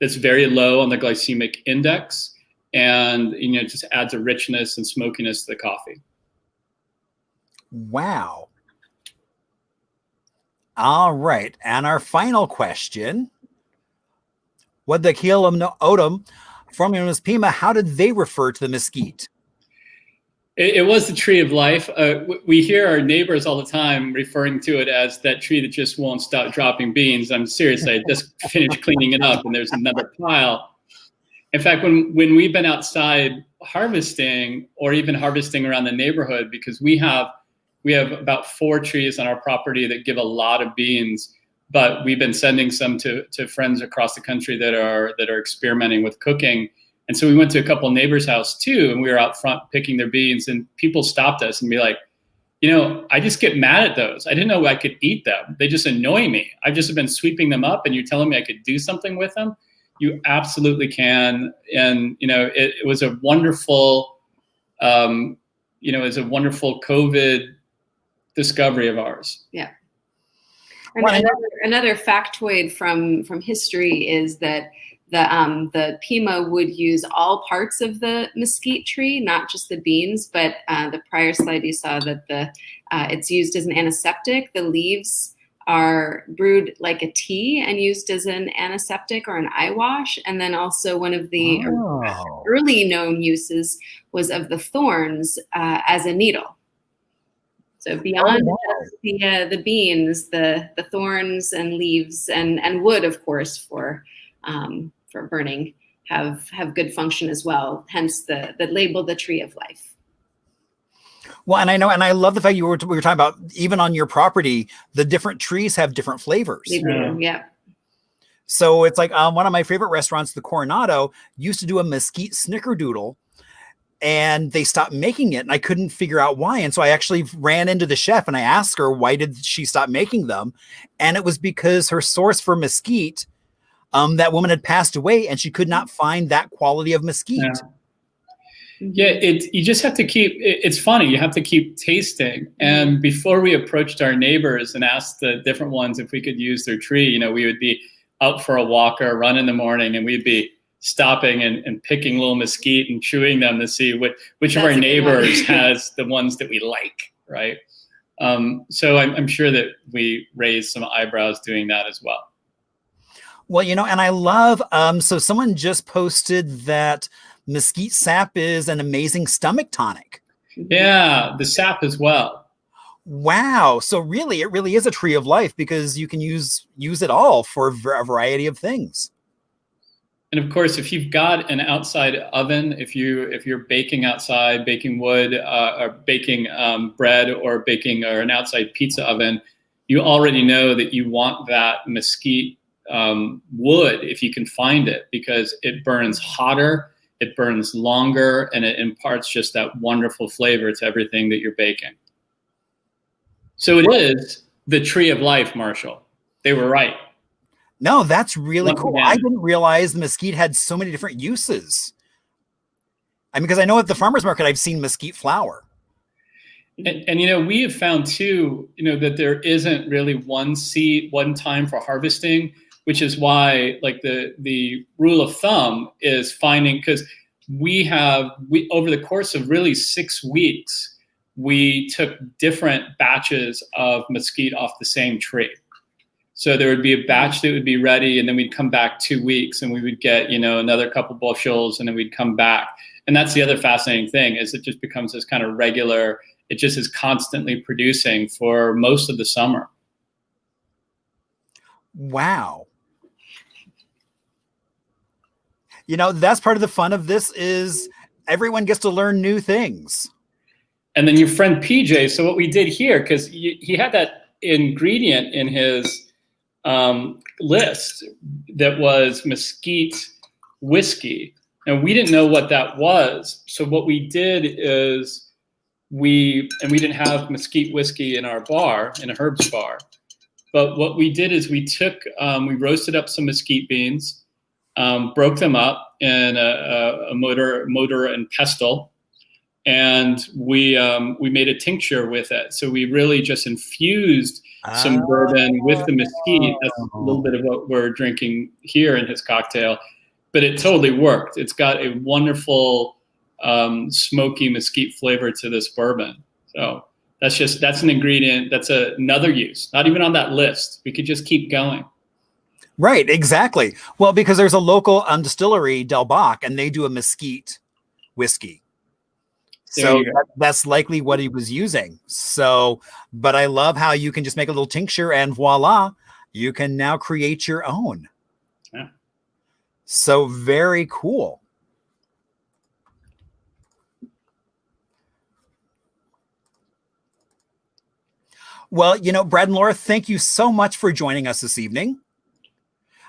that's very low on the glycemic index, and it just adds a richness and smokiness to the coffee. Wow. All right, and our final question: what the Kielum Odom from Pima? How did they refer to the mesquite? It was the tree of life. We hear our neighbors all the time referring to it as that tree that just won't stop dropping beans. I'm serious. I just finished cleaning it up and there's another pile. In fact, when we've been outside harvesting or even harvesting around the neighborhood, because we have about 4 trees on our property that give a lot of beans, but we've been sending some to friends across the country that are experimenting with cooking. And so we went to a couple of neighbors' house too, and we were out front picking their beans, and people stopped us and be like, I just get mad at those. I didn't know I could eat them. They just annoy me. I've just been sweeping them up, and you're telling me I could do something with them? You absolutely can. And, it was a wonderful, COVID discovery of ours. Yeah. And another factoid from history is that the Pima would use all parts of the mesquite tree, not just the beans. But the prior slide you saw that it's used as an antiseptic. The leaves are brewed like a tea and used as an antiseptic or an eye wash. And then also one of the early known uses was of the thorns as a needle. So beyond the beans, the thorns and leaves and wood, of course, for burning have good function as well. Hence the label, the tree of life. Well, and I know, and I love the fact we were talking about, even on your property, the different trees have different flavors. Yeah. So it's like one of my favorite restaurants, the Coronado, used to do a mesquite snickerdoodle, and they stopped making it, and I couldn't figure out why. And so I actually ran into the chef and I asked her, why did she stop making them? And it was because her source for mesquite, that woman had passed away, and she could not find that quality of mesquite. Yeah, you just have to keep, it's funny, you have to keep tasting. And before we approached our neighbors and asked the different ones if we could use their tree, we would be out for a walk or a run in the morning, and we'd be stopping and picking little mesquite and chewing them to see which of our neighbors has the ones that we like, right? So I'm sure that we raised some eyebrows doing that as well. Well, and I love, so someone just posted that mesquite sap is an amazing stomach tonic. Yeah, the sap as well. Wow. So really, it really is a tree of life, because you can use it all for a variety of things. And of course, if you've got an outside oven, if you're baking outside, baking wood, or baking bread, or baking or an outside pizza oven, you already know that you want that mesquite wood if you can find it, because it burns hotter, it burns longer, and it imparts just that wonderful flavor to everything that you're baking. So it is the tree of life, Marshall. They were right. No, that's really cool. I didn't realize the mesquite had so many different uses. I mean, because I know at the farmer's market, I've seen mesquite flour. And we have found too, that there isn't really one time for harvesting, which is why, like, the rule of thumb is finding, because we over the course of really 6 weeks, we took different batches of mesquite off the same tree. So there would be a batch that would be ready, and then we'd come back 2 weeks, and we would get, another couple bushels, and then we'd come back. And that's the other fascinating thing, is it just becomes this kind of regular, it just is constantly producing for most of the summer. Wow. That's part of the fun of this, is everyone gets to learn new things. And then your friend PJ, so what we did here, because he had that ingredient in his list that was mesquite whiskey, and we didn't know what that was. So what we did is we didn't have mesquite whiskey in our bar, in a Herb's bar. But what we did is we roasted up some mesquite beans, broke them up in a mortar and pestle, and we made a tincture with it. So we really just infused some bourbon with the mesquite. That's a little bit of what we're drinking here in his cocktail, but it totally worked. It's got a wonderful smoky mesquite flavor to this bourbon. So that's an ingredient. That's another use, not even on that list. We could just keep going. Right, exactly. Well, because there's a local distillery, Del Bach, and they do a mesquite whiskey. So that's likely what he was using. So, but I love how you can just make a little tincture, and voila, you can now create your own. Yeah. So very cool. Well, Brad and Laura, thank you so much for joining us this evening.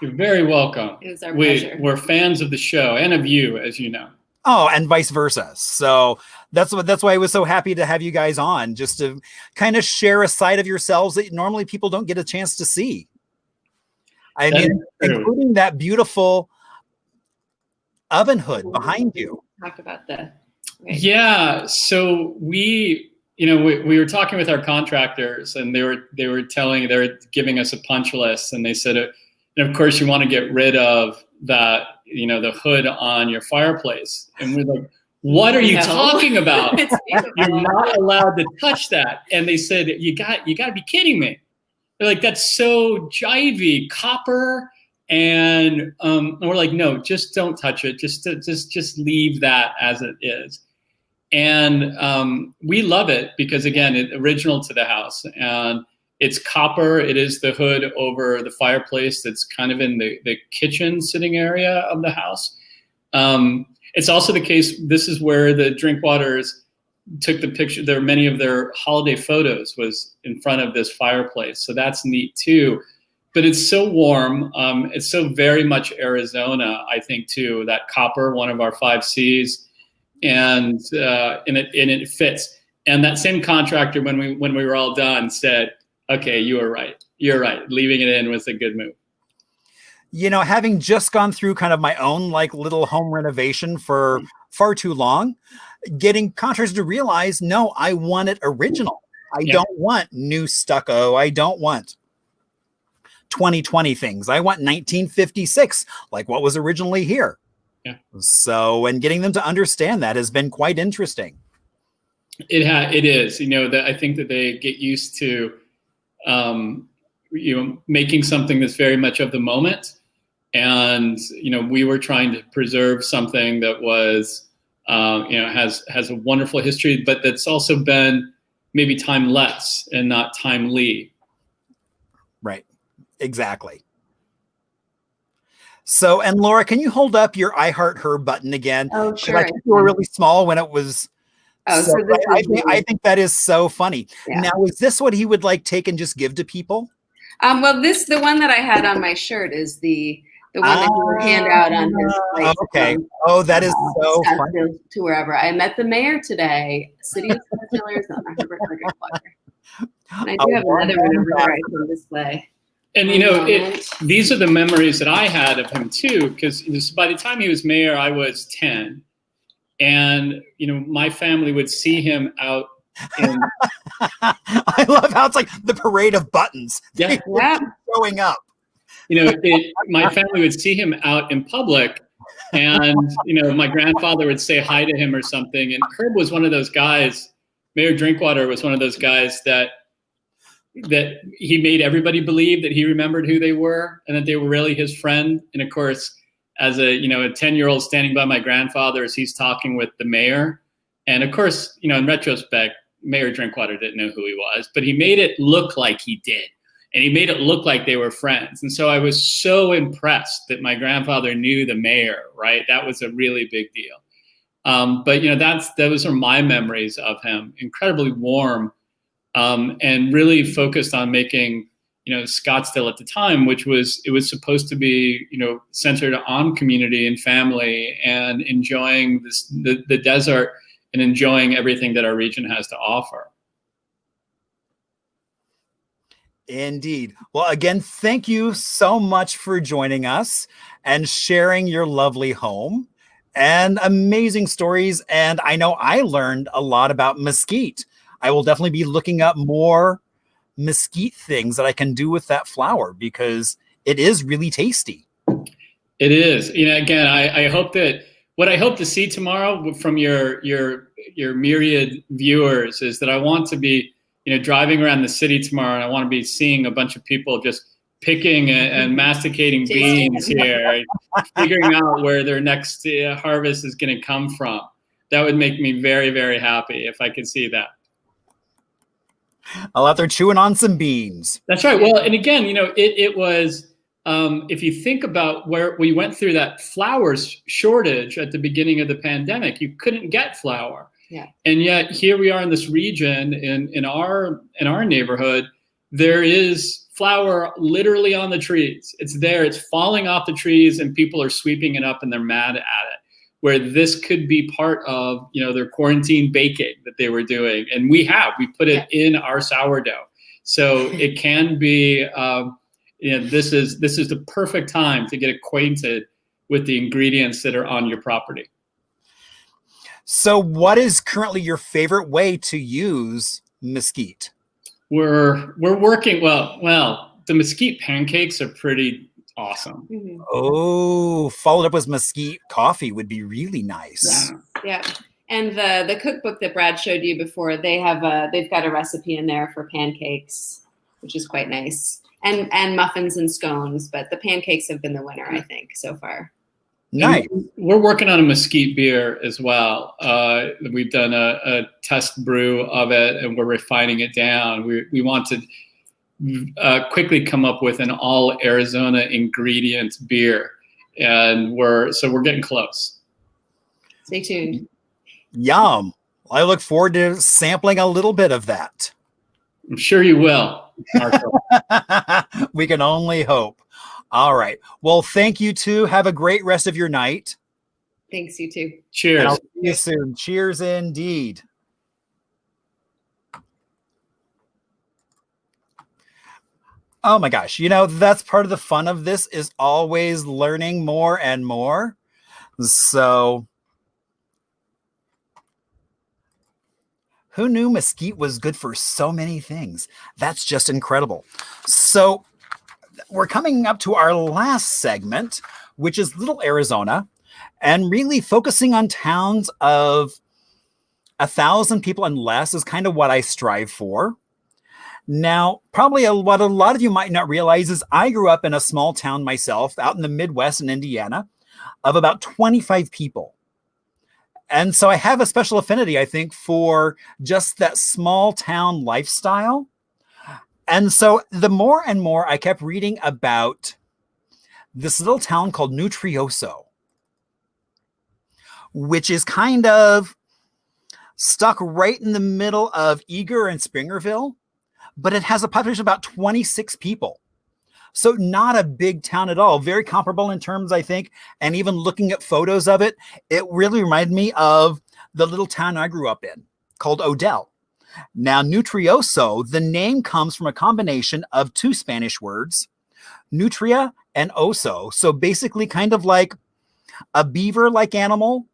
You're very welcome. It was our pleasure. We're fans of the show and of you, as you know. Oh, and vice versa. So that's why I was so happy to have you guys on, just to kind of share a side of yourselves that normally people don't get a chance to see. I mean, including that beautiful oven hood behind you. Talk about the. Right. Yeah. So we were talking with our contractors, and they were giving us a punch list, and they said, and of course you want to get rid of that, the hood on your fireplace. And we're like, what are you talking about? You're not allowed to touch that. And they said, you got to be kidding me. They're like, that's so jivey, copper. And we're like, no, just don't touch it. Just leave that as it is. And we love it because, again, it's original to the house. And it's copper. It is the hood over the fireplace that's kind of in the kitchen sitting area of the house. It's also the case, this is where the Drinkwaters took the picture. There are many of their holiday photos was in front of this fireplace. So that's neat too. But it's so warm. It's so very much Arizona, I think, too. That copper, one of our 5 Cs, and it fits. And that same contractor, when we were all done, said, "Okay, you were right. You're right. Leaving it in was a good move." You know, having just gone through kind of my own like little home renovation for far too long, getting contractors to realize, no, I want it original. I don't want new stucco. I don't want 2020 things. I want 1956, like what was originally here. Yeah. So, and getting them to understand that has been quite interesting. It is. You know, that I think that they get used to, making something that's very much of the moment. And, we were trying to preserve something that was, has a wonderful history, but that's also been maybe timeless and not timely. Right. Exactly. So, and Laura, can you hold up your I Heart Her button again? Oh, sure. I think you were really small when it was. Oh, so I think that is so funny. Yeah. Now, is this what he would like take and just give to people? Well, the one that I had on my shirt is the one that he would hand out on his like, okay. That is so funny. To wherever. I met the mayor today, City of Scottsdale, Arizona, Herbert Drinkwater. And I do have another one over there I can display. And these are the memories that I had of him too, because by the time he was mayor, I was 10, and my family would see him out. I love how it's like the parade of buttons. Yeah, showing up. My family would see him out in public, and my grandfather would say hi to him or something. And Herb was one of those guys. Mayor Drinkwater was one of those guys that he made everybody believe that he remembered who they were and that they were really his friend. And of course, as a 10-year-old standing by my grandfather as he's talking with the mayor, and of course, in retrospect, Mayor Drinkwater didn't know who he was, but he made it look like he did. And he made it look like they were friends. And so I was so impressed that my grandfather knew the mayor, right? That was a really big deal. But those are my memories of him. Incredibly warm, and really focused on making, Scottsdale at the time, it was supposed to be, centered on community and family and enjoying the desert and enjoying everything that our region has to offer. Indeed. Well, again, thank you so much for joining us and sharing your lovely home and amazing stories. And I know I learned a lot about mesquite. I will definitely be looking up more mesquite things that I can do with that flower because it is really tasty. It is. Again, I hope that what I hope to see tomorrow from your myriad viewers is that I want to be driving around the city tomorrow, and I want to be seeing a bunch of people just picking and masticating beans here, figuring out where their next harvest is going to come from. That would make me very, very happy if I could see that. I'll out there chewing on some beans. That's right. Well, and again, it was, if you think about where we went through that flour shortage at the beginning of the pandemic, you couldn't get flour. Yeah. And yet here we are in this region in our neighborhood, there is flour literally on the trees. It's there, it's falling off the trees, and people are sweeping it up and they're mad at it. Where this could be part of, their quarantine baking that they were doing. And we put it in our sourdough. So it can be, this is the perfect time to get acquainted with the ingredients that are on your property. So what is currently your favorite way to use mesquite? We're working, well, the mesquite pancakes are pretty awesome. Mm-hmm. Oh, followed up with mesquite coffee would be really nice. Yeah. And the cookbook that Brad showed you before, they've got a recipe in there for pancakes. which is quite nice. And muffins and scones, but the pancakes have been the winner, I think, so far. Nice. And we're working on a Mesquite beer as well. We've done a test brew of it, and we're refining it down. We want to quickly come up with an all Arizona ingredient beer, and we're getting close. Stay tuned. Yum. I look forward to sampling a little bit of that. I'm sure you will, Marco. We can only hope. All right. Well, thank you two. Have a great rest of your night. Thanks, you too. Cheers. And I'll see you soon. Cheers indeed. Oh my gosh. That's part of the fun of this is always learning more and more. So who knew Mesquite was good for so many things? That's just incredible. So we're coming up to our last segment, which is Little Arizona, and really focusing on towns of 1,000 people and less is kind of what I strive for. Now, probably what a lot of you might not realize is I grew up in a small town myself out in the Midwest in Indiana of about 25 people. And so I have a special affinity, I think, for just that small town lifestyle. And so the more and more I kept reading about this little town called Nutrioso, which is kind of stuck right in the middle of Eager and Springerville, but it has a population of about 26 people. So not a big town at all. Very comparable in terms, I think. And even looking at photos of it, it really reminded me of the little town I grew up in called Odell. Now, Nutrioso, the name comes from a combination of two Spanish words, nutria and oso. So basically kind of like a beaver-like animal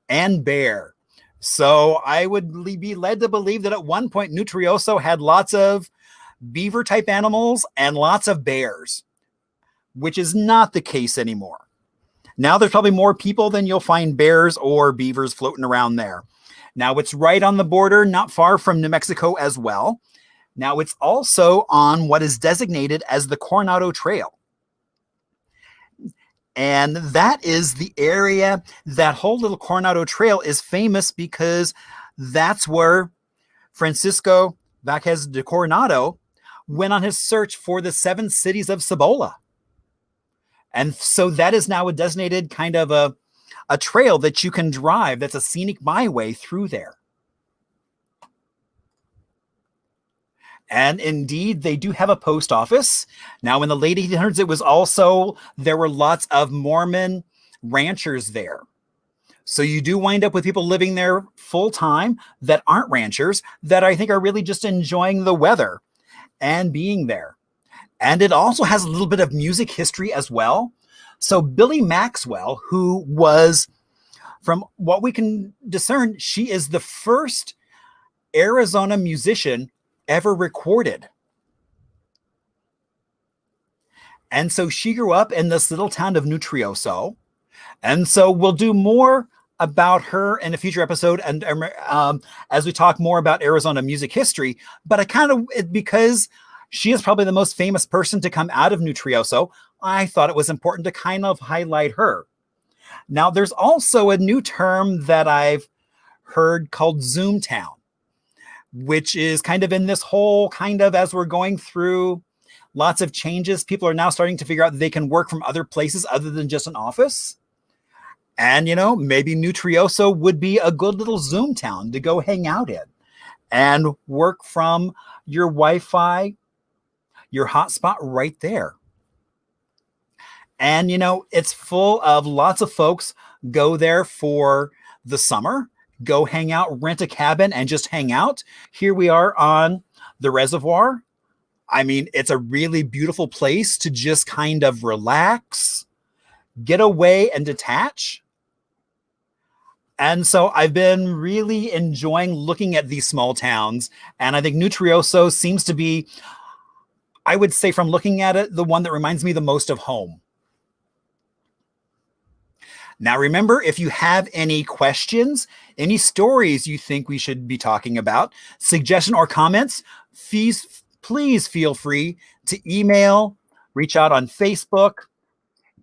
and bear. So I would be led to believe that at one point Nutrioso had lots of beaver-type animals and lots of bears, which is not the case anymore. Now there's probably more people than you'll find bears or beavers floating around there. Now, it's right on the border, not far from New Mexico as well. Now, it's also on what is designated as the Coronado Trail. And that is the area, that whole little Coronado Trail is famous because that's where Francisco Vázquez de Coronado went on his search for the 7 cities of Cibola. And so that is now a designated kind of a trail that you can drive that's a scenic byway through there. And indeed, they do have a post office. Now, in the late 1800s, there were lots of Mormon ranchers there. So you do wind up with people living there full time that aren't ranchers, that I think are really just enjoying the weather and being there. And it also has a little bit of music history as well. So Billy Maxwell, who was, from what we can discern, she is the first Arizona musician ever recorded. And so she grew up in this little town of Nutrioso. And so we'll do more about her in a future episode, and as we talk more about Arizona music history. But because she is probably the most famous person to come out of Nutrioso, I thought it was important to kind of highlight her. Now, there's also a new term that I've heard called Zoomtown, which is kind of in this whole kind of, as we're going through lots of changes, people are now starting to figure out that they can work from other places other than just an office. And, maybe Nutrioso would be a good little Zoomtown to go hang out in and work from your Wi-Fi, your hotspot right there. And, it's full of lots of folks go there for the summer, go hang out, rent a cabin and just hang out. Here we are on the reservoir. I mean, it's a really beautiful place to just kind of relax, get away and detach. And so I've been really enjoying looking at these small towns. And I think Nutrioso seems to be, I would say from looking at it, the one that reminds me the most of home. Now, remember, if you have any questions, any stories you think we should be talking about, suggestion or comments, please feel free to email, reach out on Facebook.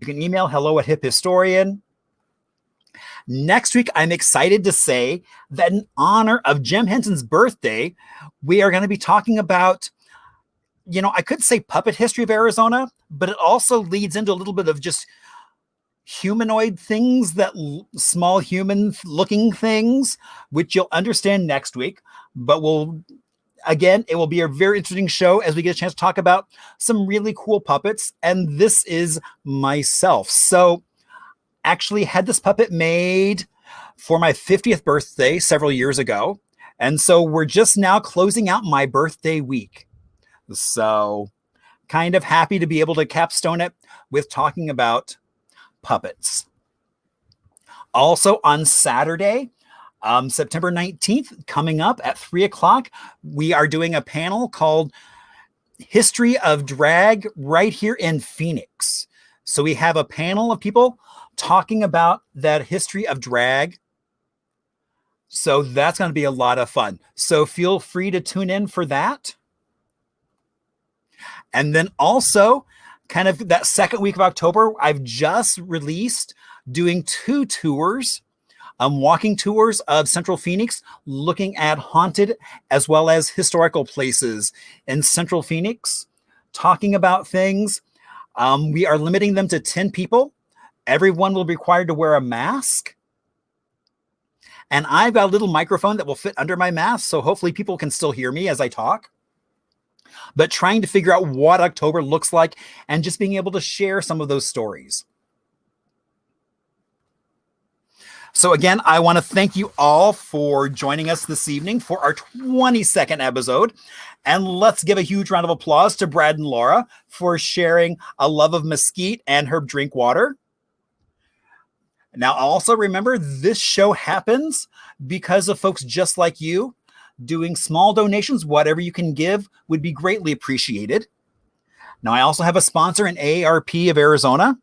You can email hello@hiphistorian. Next week, I'm excited to say that in honor of Jim Henson's birthday, we are going to be talking about, I could say puppet history of Arizona, but it also leads into a little bit of just humanoid things, that small human looking things, which you'll understand next week. But it will be a very interesting show as we get a chance to talk about some really cool puppets. And this is myself. So actually had this puppet made for my 50th birthday several years ago. And so we're just now closing out my birthday week. So kind of happy to be able to capstone it with talking about puppets. Also on Saturday, September 19th, coming up at 3:00, we are doing a panel called History of Drag right here in Phoenix. So we have a panel of people talking about that history of drag. So that's going to be a lot of fun. So feel free to tune in for that. And then also, kind of that second week of October, I've just released doing 2 tours, walking tours of Central Phoenix, looking at haunted as well as historical places in Central Phoenix, talking about things. We are limiting them to 10 people. Everyone will be required to wear a mask. And I've got a little microphone that will fit under my mask, so hopefully people can still hear me as I talk. But trying to figure out what October looks like and just being able to share some of those stories. So again, I want to thank you all for joining us this evening for our 22nd episode. And let's give a huge round of applause to Brad and Laura for sharing a love of Mesquite and Herb Drinkwater. Now, also remember, this show happens because of folks just like you. Doing small donations, whatever you can give would be greatly appreciated. Now, I also have a sponsor in AARP of Arizona,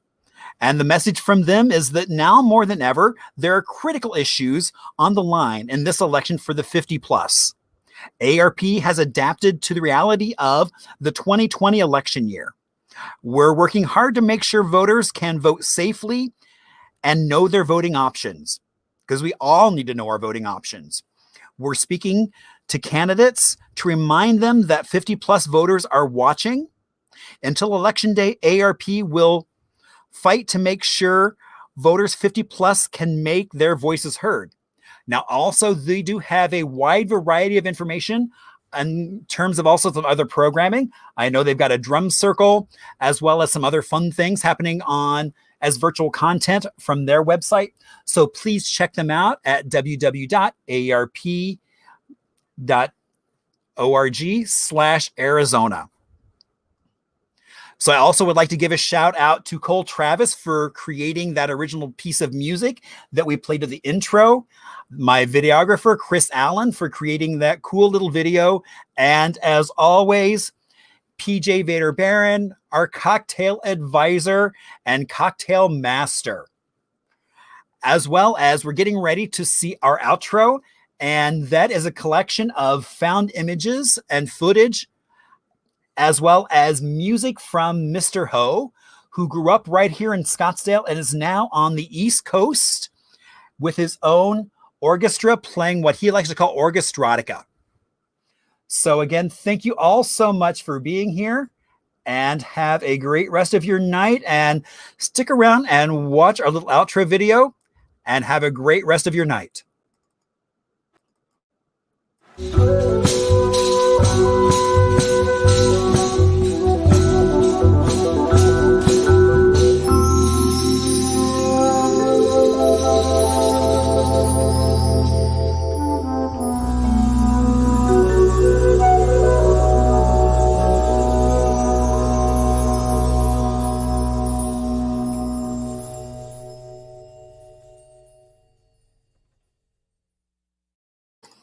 and the message from them is that now more than ever, there are critical issues on the line in this election for the 50 plus. AARP has adapted to the reality of the 2020 election year. We're working hard to make sure voters can vote safely and know their voting options, because we all need to know our voting options. We're speaking to candidates to remind them that 50 plus voters are watching. Until Election Day, AARP will fight to make sure voters 50 plus can make their voices heard. Now, also, they do have a wide variety of information in terms of also some other programming. I know they've got a drum circle as well as some other fun things happening on as virtual content from their website. So please check them out at www.aarp.org/Arizona. So I also would like to give a shout out to Cole Travis for creating that original piece of music that we played at the intro. My videographer, Chris Allen, for creating that cool little video. And as always, PJ Vader Barron, our cocktail advisor and cocktail master. As well as we're getting ready to see our outro. And that is a collection of found images and footage, as well as music from Mr. Ho, who grew up right here in Scottsdale and is now on the East Coast with his own orchestra playing what he likes to call orchestrotica. So again, thank you all so much for being here, and have a great rest of your night, and stick around and watch our little outro video, and have a great rest of your night.